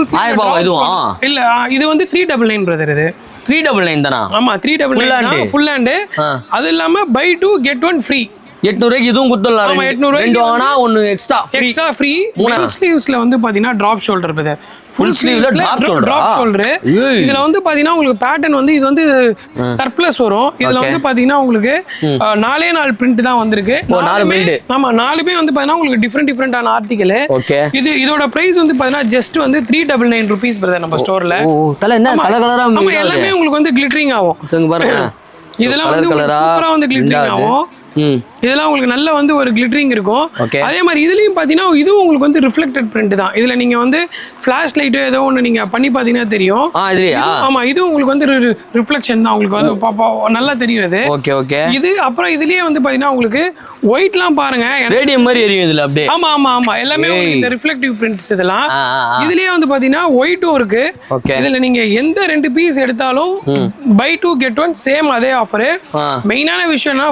1000 இதுவும் இல்ல இது வந்து 399 பிரதர். இது 399 தானா? ஆமா 399 ஃபுல் ஹேண்ட். அது இல்லாம பை 2 கெட் 1 ஃப்ரீ. 800 இதுவும் குடுத்துறலாம். 800 ரெண்டு வாங்குனா ஒன்னு எக்ஸ்ட்ரா ஃப்ரீ. ஃபுல் ஸ்லீவ்ஸ்ல வந்து பாத்தீங்கன்னா டிராப் ஷோல்டர் பிரதர். ஃபுல் ஸ்லீவ்ல டிராப் ஷோல்டர். இதுல வந்து பாத்தீங்கன்னா உங்களுக்கு பேட்டர்ன் வந்து இது வந்து சர்ப்ளஸ் வரும். இதுல வந்து பாத்தீங்கன்னா உங்களுக்கு 4 பிரிண்ட் தான் வந்திருக்கு. 4 பிரிண்ட். ஆமா 4மே வந்து பாத்தீங்கன்னா உங்களுக்கு டிஃபரெண்டான ஆர்டிகல். இதோட பிரைஸ் வந்து பாத்தீங்கன்னா ஜஸ்ட் வந்து 399 ரூபீஸ் பிரதர் நம்ம ஸ்டோர்ல. தல என்ன கலர் கலரா ஆமா எல்லாமே உங்களுக்கு வந்து கிளிட்டரிங் ஆகும். பாருங்க இதெல்லாம் வந்து சூப்பரா வந்து கிளிட்டரிங் ஆகும். இதெல்லாம் உங்களுக்கு நல்ல வந்து ஒரு கிளிட்டரிங் இருக்கும். அதே மாதிரி இதுலயும் பாத்தீங்கன்னா இதுவும் உங்களுக்கு வந்து ரிஃப்ளெக்டட் பிரிண்ட் தான். இதுல நீங்க வந்து ஃபிளாஷ் லைட்டோ ஏதோ ஒன்று நீங்க பண்ணி பாத்தீங்கன்னா தெரியும். ஆமா இது உங்களுக்கு வந்து ரிஃப்ளெக்ஷன் தான். உங்களுக்கு வந்து நல்லா தெரியும் இது. இது அப்புறம் இதுலயே வந்து பாத்தீங்கன்னா உங்களுக்கு ஒயிட்லாம் பாருங்க ரேடியம் மாதிரி எரியும் இதுல அப்படியே. ஆமா ஆமா ஆமா எல்லாமே இந்த ரிஃப்ளெக்டிவ் பிரிண்ட்ஸ் இதெல்லாம். இதுலயே வந்து பாத்தீங்கன்னா ஒயிட்டும் இருக்கு. இதுல நீங்க எந்த 2 பீஸ் எடுத்தாலும் பை 2 கெட் 1 சேம் அதே ஆஃபர். மெயினான விஷயம்னா